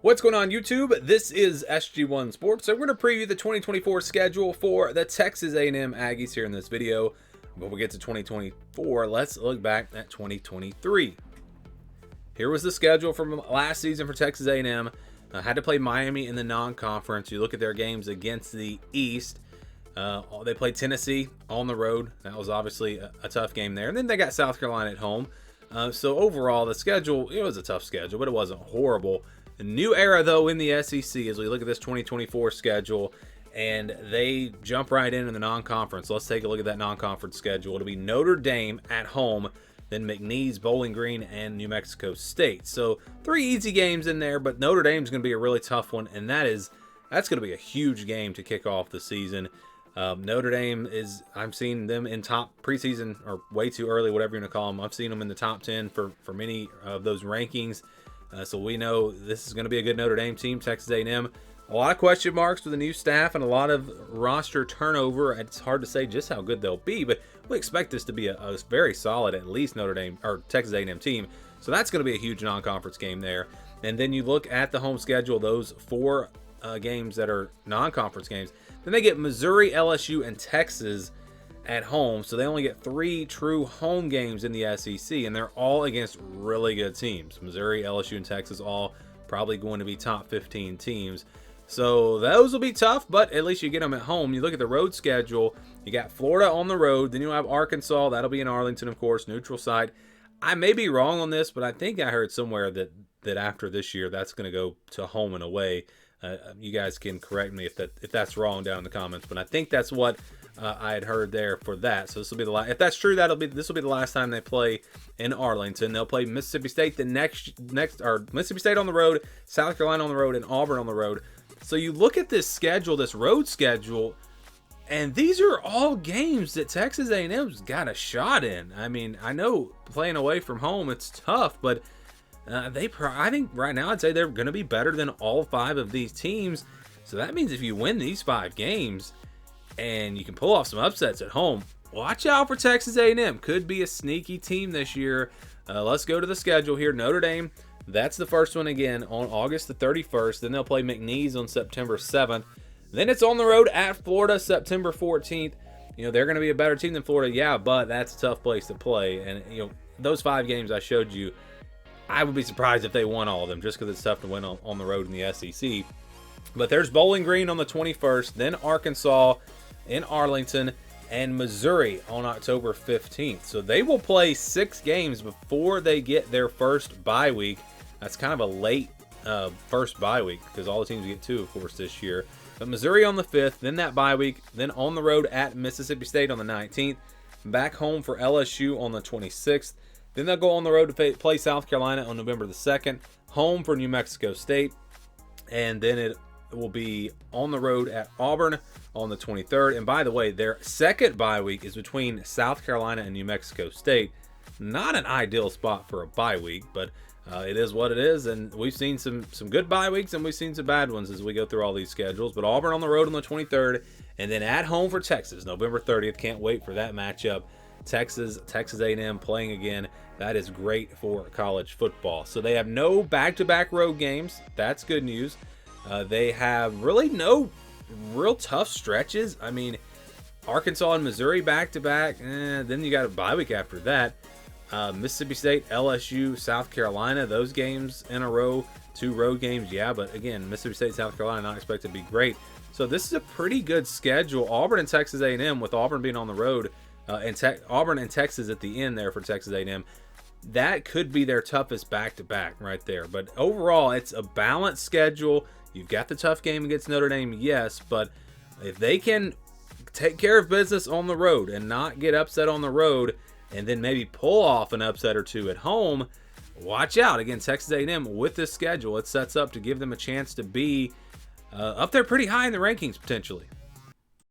What's going on, YouTube? This is SG1 Sports. So we're going to preview the 2024 schedule for the Texas A&M Aggies here in this video. Before we get to 2024, let's look back at 2023. Here was the schedule from last season for Texas A&M. Had to play Miami in the non-conference. You look at their games against the East. They played Tennessee on the road. That was obviously a tough game there. And then they got South Carolina at home. So overall, the schedule, it was a tough schedule, but it wasn't horrible. A new era, though, in the SEC as we look at this 2024 schedule, and they jump right in the non-conference. Let's take a look at that non-conference schedule. It'll be Notre Dame at home, then McNeese, Bowling Green, and New Mexico State. So 3 easy games in there, but Notre Dame's going to be a really tough one, and that's going to be a huge game to kick off the season. Notre Dame is, I'm seeing them in top preseason, or way too early, whatever you want to call them. I've seen them in the top 10 for many of those rankings. So we know this is going to be a good Notre Dame team. Texas A&M, a lot of question marks with the new staff and a lot of roster turnover. It's hard to say just how good they'll be, but we expect this to be a very solid, at least Notre Dame or Texas A&M team. So that's going to be a huge non-conference game there. And then you look at the home schedule, those 4 games that are non-conference games. Then they get Missouri, LSU, and Texas at home. So they only get 3 true home games in the SEC, and they're all against really good teams. Missouri, LSU, and Texas all probably going to be top 15 teams. So those will be tough, but at least you get them at home. You look at the road schedule, you got Florida on the road, then you'll have Arkansas. That'll be in Arlington, of course, neutral site. I may be wrong on this, but I think I heard somewhere that after this year, that's going to go to home and away. You guys can correct me if that's wrong down in the comments, but I think that's what I had heard there for that. So this will be the last. If that's true, this will be the last time they play in Arlington. They'll play Mississippi State the next or Mississippi State on the road, South Carolina on the road, and Auburn on the road. So you look at this schedule, this road schedule, and these are all games that Texas A&M's got a shot in. I mean, I know playing away from home it's tough, but I think right now I'd say they're going to be better than all 5 of these teams. So that means if you win these 5 games and you can pull off some upsets at home, watch out for Texas A&M. Could be a sneaky team this year. Let's go to the schedule here. Notre Dame, that's the first one again on August the 31st. Then they'll play McNeese on September 7th. Then it's on the road at Florida September 14th. You know, they're going to be a better team than Florida, yeah, but that's a tough place to play. And, you know, those 5 games I showed you, I would be surprised if they won all of them just because it's tough to win on the road in the SEC. But there's Bowling Green on the 21st, then Arkansas in Arlington, and Missouri on October 15th. So they will play 6 games before they get their first bye week. That's kind of a late first bye week because all the teams get 2, of course, this year. But Missouri on the 5th, then that bye week, then on the road at Mississippi State on the 19th, back home for LSU on the 26th. Then they'll go on the road to play South Carolina on November the 2nd, home for New Mexico State, and then it will be on the road at Auburn on the 23rd. And by the way, their second bye week is between South Carolina and New Mexico State. Not an ideal spot for a bye week, but it is what it is, and we've seen some good bye weeks and we've seen some bad ones as we go through all these schedules. But Auburn on the road on the 23rd, and then at home for Texas, November 30th. Can't wait for that matchup. Texas A&M playing again. That is great for college football. So they have no back-to-back road games. That's good news. They have really no real tough stretches. I mean, Arkansas and Missouri back-to-back. Then you got a bye week after that. Mississippi State, LSU, South Carolina, those games in a row. 2 road games, yeah, but again, Mississippi State, South Carolina, not expected to be great. So this is a pretty good schedule. Auburn and Texas A&M, with Auburn being on the road, and Auburn and Texas at the end there for Texas A&M, that could be their toughest back-to-back right there. But overall, it's a balanced schedule. You've got the tough game against Notre Dame, yes, but if they can take care of business on the road and not get upset on the road and then maybe pull off an upset or 2 at home, watch out. Again, Texas A&M with this schedule, it sets up to give them a chance to be up there pretty high in the rankings potentially.